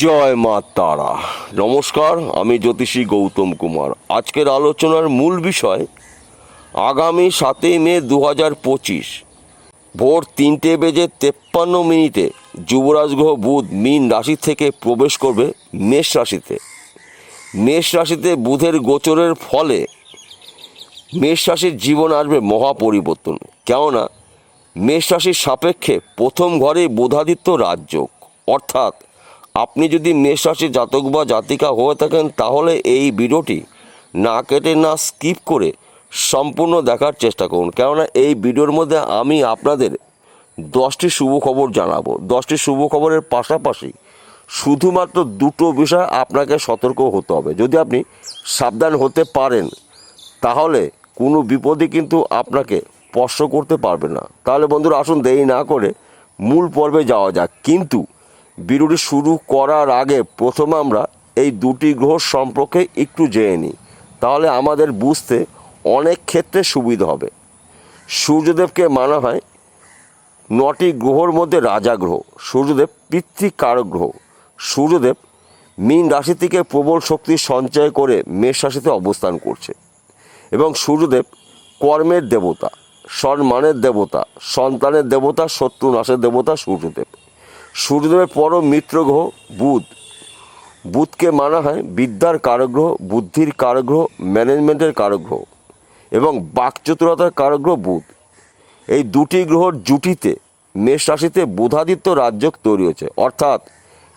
জয় মা তারা। নমস্কার, আমি জ্যোতিষী গৌতম কুমার। আজকের আলোচনার মূল বিষয় আগামী 7ই মে 2025 ভোর 3:53 যুবরাজ গ্রহ বুধ মীন রাশি থেকে প্রবেশ করবে মেষ রাশিতে। মেষ রাশিতে বুধের গোচরের ফলে মেষ রাশির জীবন আসবে মহা পরিবর্তন। কেননা মেষ রাশির সাপেক্ষে প্রথম ঘরে বুধাদিত্য রাজযোগ, অর্থাৎ আপনি যদি মেষ রাশির জাতক বা জাতিকা হয়ে থাকেন তাহলে এই ভিডিওটি না কেটে না স্কিপ করে সম্পূর্ণ দেখার চেষ্টা করুন। কেননা এই ভিডিওর মধ্যে আমি আপনাদের 10টি শুভ খবর জানাবো। 10টি শুভ খবরের পাশাপাশি শুধুমাত্র দুটো বিষয় আপনাকে সতর্ক হতে হবে। যদি আপনি সাবধান হতে পারেন তাহলে কোনো বিপদই কিন্তু আপনাকে স্পর্শ করতে পারবে না। তাহলে বন্ধুরা, আসুন দেরি না করে মূল পর্বে যাওয়া যাক। কিন্তু ভিডিওটি শুরু করার আগে প্রথমে আমরা এই দুটি গ্রহ সম্পর্কে একটু জেনে নিই, তাহলে আমাদের বুঝতে অনেক ক্ষেত্রে সুবিধা হবে। সূর্যদেবকে মানা হয় 9টি গ্রহর মধ্যে রাজা গ্রহ। সূর্যদেব পিতৃকারক গ্রহ। সূর্যদেব মীন রাশি থেকে প্রবল শক্তি সঞ্চয় করে মেষ রাশিতে অবস্থান করছে এবং সূর্যদেব কর্মের দেবতা, সম্মানের দেবতা, সন্তানের দেবতা, শত্রু নাশের দেবতা সূর্যদেব। সূর্যদেবের পরম মিত্র গ্রহ বুধ। বুধকে মানা হয় বিদ্যার কারক গ্রহ, বুদ্ধির কারক গ্রহ, ম্যানেজমেন্টের কারক গ্রহ এবং বাকচতুরতার কারক গ্রহ বুধ। এই দুটি গ্রহর জুটিতে মেষ রাশিতে বুধাদিত্য রাজযোগ তৈরি হয়েছে, অর্থাৎ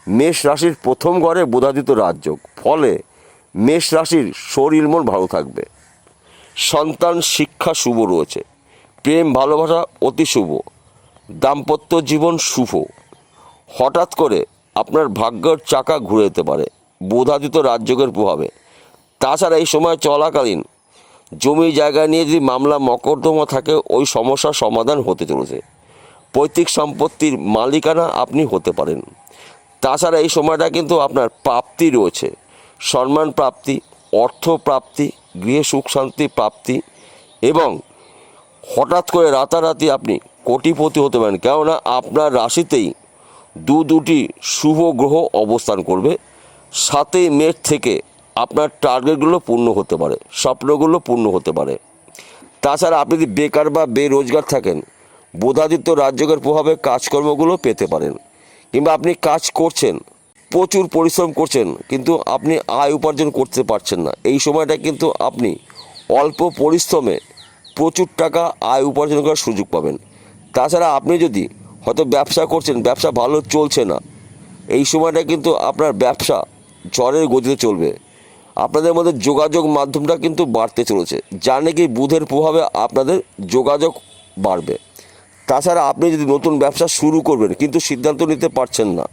মেষ রাশির প্রথম ঘরে বুধাদিত্য রাজযোগ। ফলে মেষ রাশির শরীর মন ভালো থাকবে। সন্তান শিক্ষা শুভ রয়েছে। প্রেম ভালোবাসা অতি শুভ। দাম্পত্য জীবন শুভ। হঠাৎ করে আপনার ভাগ্যের চাকা ঘুরে যেতে পারে বুধাদিত্য রাজযোগের প্রভাবে। তাছাড়া এই সময় চলাকালীন জমি জায়গা নিয়ে যদি মামলা মকদ্দমা থাকে ওই সমস্যার সমাধান হতে চলেছে। পৈতৃক সম্পত্তির মালিকানা আপনি হতে পারেন। তাছাড়া এই সময়টা কিন্তু আপনার প্রাপ্তি রয়েছে, সম্মান প্রাপ্তি, অর্থ প্রাপ্তি, গৃহে সুখ শান্তি প্রাপ্তি এবং হঠাৎ করে রাতারাতি আপনি কোটিপতি হতে পারেন। কেননা আপনার রাশিতেই দুটি শুভ গ্রহ অবস্থান করবে। 7ই মে থেকে আপনার টার্গেটগুলো পূর্ণ হতে পারে, স্বপ্নগুলো পূর্ণ হতে পারে। তাছাড়া আপনি যদি বেকার বা বেরোজগার থাকেন বুধাদিত্য রাজযোগের প্রভাবে কাজকর্মগুলো পেতে পারেন। কিংবা আপনি কাজ করছেন, প্রচুর পরিশ্রম করছেন কিন্তু আপনি আয় উপার্জন করতে পারছেন না, এই সময়টা কিন্তু আপনি অল্প পরিশ্রমে প্রচুর টাকা আয় উপার্জন করার সুযোগ পাবেন। তাছাড়া আপনি যদি হয়তো ব্যবসা করছেন, ব্যবসা ভালো চলছে না, এই সময়টা কিন্তু আপনার ব্যবসা ঝড়ের গতিতে চলবে। আপনাদের মধ্যে যোগাযোগ মাধ্যমটা কিন্তু বাড়তে চলেছে, যা নাকি বুধের প্রভাবে আপনাদের যোগাযোগ বাড়বে। তাছাড়া আপনি যদি নতুন ব্যবসা শুরু করবেন কিন্তু সিদ্ধান্ত নিতে পারছেন না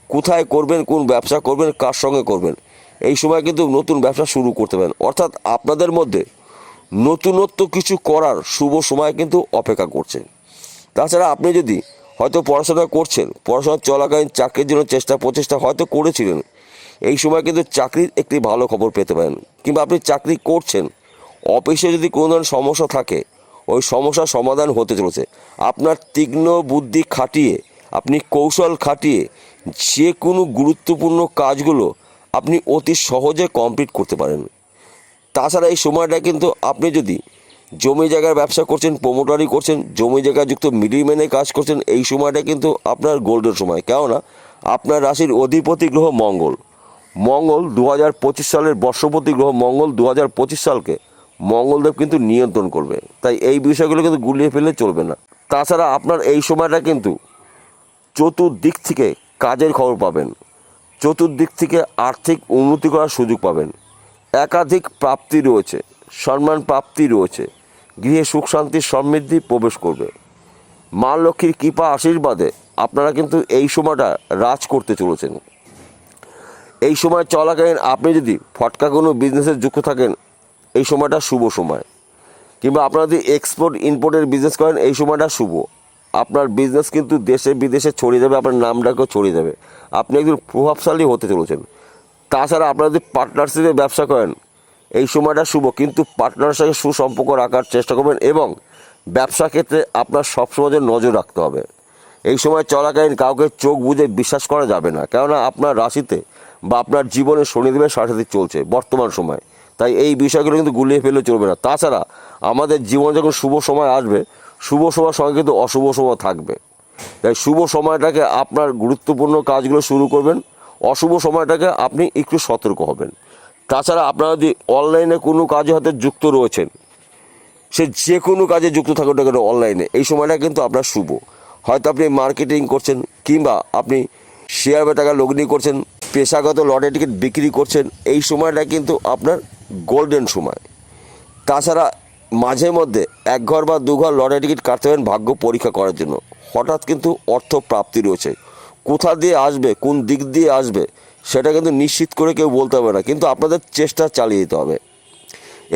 কোথায় করবেন, কোন ব্যবসা করবেন, কার সঙ্গে করবেন, এই সময় কিন্তু নতুন ব্যবসা শুরু করতে পারেন। অর্থাৎ আপনাদের মধ্যে নতুনত্ব কিছু করার শুভ সময় কিন্তু অপেক্ষা করছে। তাছাড়া আপনি যদি হয়তো পড়াশোনা করছেন, পড়াশোনা চলাকালীন চাকরির জন্য প্রচেষ্টা হয়তো করেছিলেন, এই সময় কিন্তু চাকরির একটি ভালো খবর পেতে পারেন। কিংবা আপনি চাকরি করছেন, অফিসে যদি কোনো ধরনের সমস্যা থাকে ওই সমস্যার সমাধান হতে চলেছে। আপনার তীক্ষ্ণ বুদ্ধি খাটিয়ে, আপনি কৌশল খাটিয়ে যে কোনো গুরুত্বপূর্ণ কাজগুলো আপনি অতি সহজে কমপ্লিট করতে পারেন। তাছাড়া এই সময়টা কিন্তু আপনি যদি জমি জায়গার ব্যবসা করছেন, প্রমোটারি করছেন, জমি জায়গা যুক্ত মিডিলম্যানে কাজ করছেন, এই সময়টা কিন্তু আপনার গোল্ডেন সময়। কেননা আপনার রাশির অধিপতি গ্রহ মঙ্গল 2025 সালের বর্ষপতি গ্রহ মঙ্গল 2025 সালকে মঙ্গলদেব কিন্তু নিয়ন্ত্রণ করবে। তাই এই বিষয়গুলো কিন্তু গুলিয়ে ফেললে চলবে না। তাছাড়া আপনার এই সময়টা কিন্তু চতুর্দিক থেকে কাজের খবর পাবেন, চতুর্দিক থেকে আর্থিক উন্নতি করার সুযোগ পাবেন, একাধিক প্রাপ্তি রয়েছে, সম্মান প্রাপ্তি রয়েছে, গৃহে সুখ শান্তি সমৃদ্ধি প্রবেশ করবে। মা লক্ষ্মীর কৃপা আশীর্বাদে আপনারা কিন্তু এই সময়টা রাজ করতে চলেছেন। এই সময় চলাকালীন আপনি যদি ফটকা কোনো বিজনেসে যুক্ত থাকেন এই সময়টা শুভ সময়। কিংবা আপনারা যদি এক্সপোর্ট ইম্পোর্টের বিজনেস করেন এই সময়টা শুভ। আপনার বিজনেস কিন্তু দেশে বিদেশে ছড়িয়ে যাবে, আপনার নামটাকেও ছড়িয়ে যাবে, আপনি একজন প্রভাবশালী হতে চলেছেন। তাছাড়া আপনারা যদি পার্টনারশিপে ব্যবসা করেন এই সময়টা শুভ, কিন্তু পার্টনারের সঙ্গে সুসম্পর্ক রাখার চেষ্টা করবেন এবং ব্যবসা ক্ষেত্রে আপনার সবসময় নজর রাখতে হবে। এই সময় চলাকালীন কাউকে চোখ বুজে বিশ্বাস করা যাবে না, কেননা আপনার রাশিতে বা আপনার জীবনে শনিদেবের সাথে চলছে বর্তমান সময়। তাই এই বিষয়গুলো কিন্তু গুলিয়ে ফেলে চলবে না। তাছাড়া আমাদের জীবনে যখন শুভ সময় আসবে, শুভ সময়ের সঙ্গে কিন্তু অশুভ সময় থাকবে। তাই শুভ সময়টাকে আপনার গুরুত্বপূর্ণ কাজগুলো শুরু করবেন, অশুভ সময়টাকে আপনি একটু সতর্ক হবেন। তাছাড়া আপনারা যদি অনলাইনে কোনো কাজে হয়তো যুক্ত রয়েছেন, সে যে কোনো কাজে যুক্ত থাকুন না কেন অনলাইনে, এই সময়টা কিন্তু আপনার শুভ। হয়তো আপনি মার্কেটিং করছেন, কিংবা আপনি শেয়ার বা টাকা লগ্নি করছেন, পেশাগত লটারি টিকিট বিক্রি করছেন, এই সময়টা কিন্তু আপনার গোল্ডেন সময়। তাছাড়া মাঝে মধ্যে এক ঘর বা দু ঘর লটারি টিকিট কাটতে পারেন ভাগ্য পরীক্ষা করার জন্য। হঠাৎ কিন্তু অর্থ প্রাপ্তি রয়েছে, কোথা দিয়ে আসবে, কোন দিক দিয়ে আসবে, সেটা কিন্তু নিশ্চিত করে কেউ বলতে হবে না, কিন্তু আপনাদের চেষ্টা চালিয়ে যেতে হবে।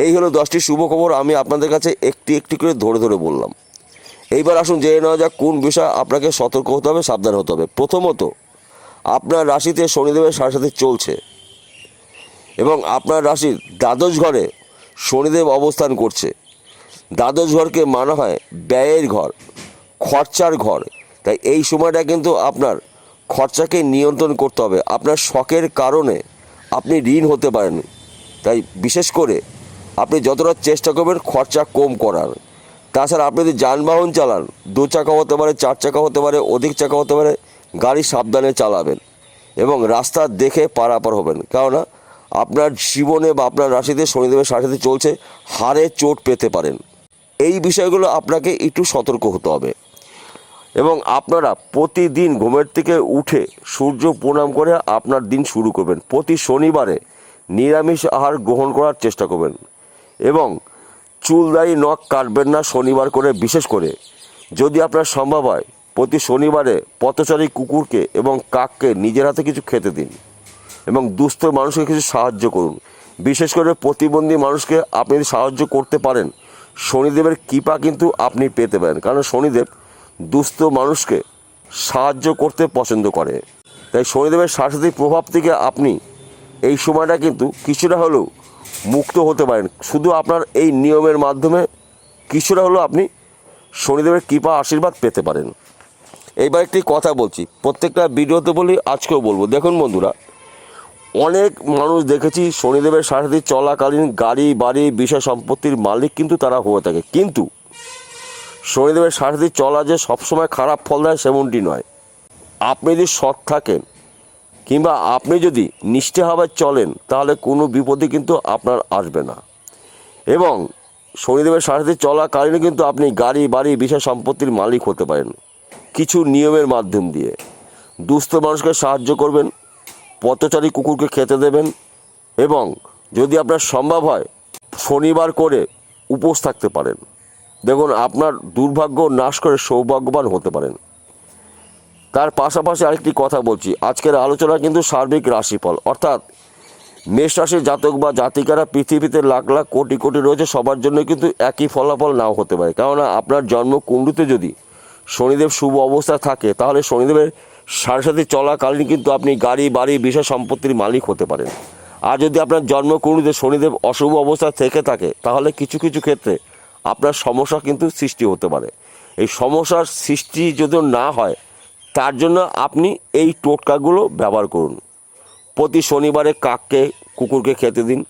এই হলো 10টি শুভ খবর, আমি আপনাদের কাছে একটি একটি করে ধরে ধরে বললাম। এইবার আসুন জেনে নেওয়া যাক কোন বিষয় আপনাকে সতর্ক হতে হবে, সাবধান হতে হবে। প্রথমত, আপনার রাশিতে শনিদেবের সাথে চলছে এবং আপনার রাশির দ্বাদশ ঘরে শনিদেব অবস্থান করছে। দ্বাদশ ঘরকে মানা হয় ব্যয়ের ঘর, খরচার ঘর। তাই এই সময়টা কিন্তু আপনার খরচাকে নিয়ন্ত্রণ করতে হবে। আপনার শখের কারণে আপনি ঋণ হতে পারেন, তাই বিশেষ করে আপনি যতটা চেষ্টা করবেন খরচা কম করার। তাছাড়া আপনি যদি যানবাহন চালান, 2 চাকা হতে পারে, 4 চাকা হতে পারে, অধিক চাকা হতে পারে, গাড়ি সাবধানে চালাবেন এবং রাস্তা দেখে পারাপার হবেন, কেননা আপনার জীবনে বা আপনার রাশিতে শনিদেবের সাথে চলছে, হাড়ে চোট পেতে পারেন। এই বিষয়গুলো আপনাকে একটু সতর্ক হতে হবে। এবং আপনারা প্রতিদিন ঘুমের থেকে উঠে সূর্য প্রণাম করে আপনার দিন শুরু করবেন। প্রতি শনিবারে নিরামিষ আহার গ্রহণ করার চেষ্টা করবেন এবং চুলদাড়ি নখ কাটবেন না শনিবার করে। বিশেষ করে যদি আপনার সম্ভব হয়, প্রতি শনিবারে পথচারী কুকুরকে এবং কাককে নিজের হাতে কিছু খেতে দিন এবং দুস্থ মানুষকে কিছু সাহায্য করুন। বিশেষ করে প্রতিবন্ধী মানুষকে আপনি যদি সাহায্য করতে পারেন, শনিদেবের কৃপা কিন্তু আপনি পেতে পারেন, কারণ শনিদেব দুস্থ মানুষকে সাহায্য করতে পছন্দ করে। তাই শনিদেবের সাথে প্রভাব থেকে আপনি এই সময়টা কিন্তু কিছুটা হলেও মুক্ত হতে পারেন। শুধু আপনার এই নিয়মের মাধ্যমে কিছুটা হলেও আপনি শনিদেবের কৃপা আশীর্বাদ পেতে পারেন। এইবার একটি কথা বলছি, প্রত্যেকটা ভিডিওতে বলি, আজকেও বলবো। দেখুন বন্ধুরা, অনেক মানুষ দেখেছি শনিদেবের সাথে চলাকালীন গাড়ি বাড়ি বিষয় সম্পত্তির মালিক কিন্তু তারা হয়ে থাকে, কিন্তু শনিদেবের সাথে চলা যে সবসময় খারাপ ফল দেয় সেমনটি নয়। আপনি যদি সৎ থাকেন কিংবা আপনি যদি নিষ্ঠাভাবে চলেন, তাহলে কোনো বিপদই কিন্তু আপনার আসবে না। এবং শনিদেবের সাথে চলাকালীন কিন্তু আপনি গাড়ি বাড়ি বিষয় সম্পত্তির মালিক হতে পারেন কিছু নিয়মের মাধ্যম দিয়ে। দুস্থ মানুষকে সাহায্য করবেন, পথচারী কুকুরকে খেতে দেবেন এবং যদি আপনার সম্ভব হয় শনিবার করে উপোস থাকতে পারেন। দেখুন, আপনার দুর্ভাগ্য নাশ করে সৌভাগ্যবান হতে পারেন। তার পাশাপাশি আরেকটি কথা বলছি, আজকের আলোচনা কিন্তু সার্বিক রাশিফল, অর্থাৎ মেষ রাশির জাতক বা জাতিকারা পৃথিবীতে লাখ লাখ কোটি কোটি রয়েছে, সবার জন্য কিন্তু একই ফলাফল নাও হতে পারে। কেননা আপনার জন্মকুণ্ডলিতে যদি শনিদেব শুভ অবস্থায় থাকে, তাহলে শনিদেবের সাথে চলাকালীন কিন্তু আপনি গাড়ি বাড়ি বিষয় সম্পত্তির মালিক হতে পারেন। আর যদি আপনার জন্মকুণ্ডলিতে শনিদেব অশুভ অবস্থায় থেকে থাকে, তাহলে কিছু কিছু ক্ষেত্রে আপনার সমস্যা কিন্তু সৃষ্টি হতে পারে। এই সমস্যার সৃষ্টি যদি না হয়, তার জন্য আপনি এই টোটকাগুলো ব্যবহার করুন। প্রতি শনিবারে কাককে কুকুরকে খেতে দিন,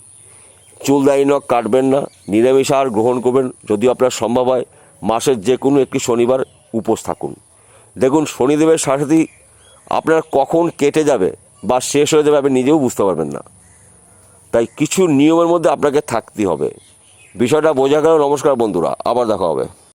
চুলদাড়ি নখ কাটবেন না, নিরামিষ আহার গ্রহণ করবেন। যদি আপনার সম্ভব হয় মাসের যে কোনো একটি শনিবার উপোস থাকুন। দেখুন, শনিদেবের সাথে আপনার কখন কেটে যাবে বা শেষ হয়ে যাবে আপনি নিজেও বুঝতে পারবেন না। তাই কিছু নিয়মের মধ্যে আপনাকে থাকতে হবে। বিষয়টা বোঝা গেল। নমস্কার বন্ধুরা, আবার দেখা হবে।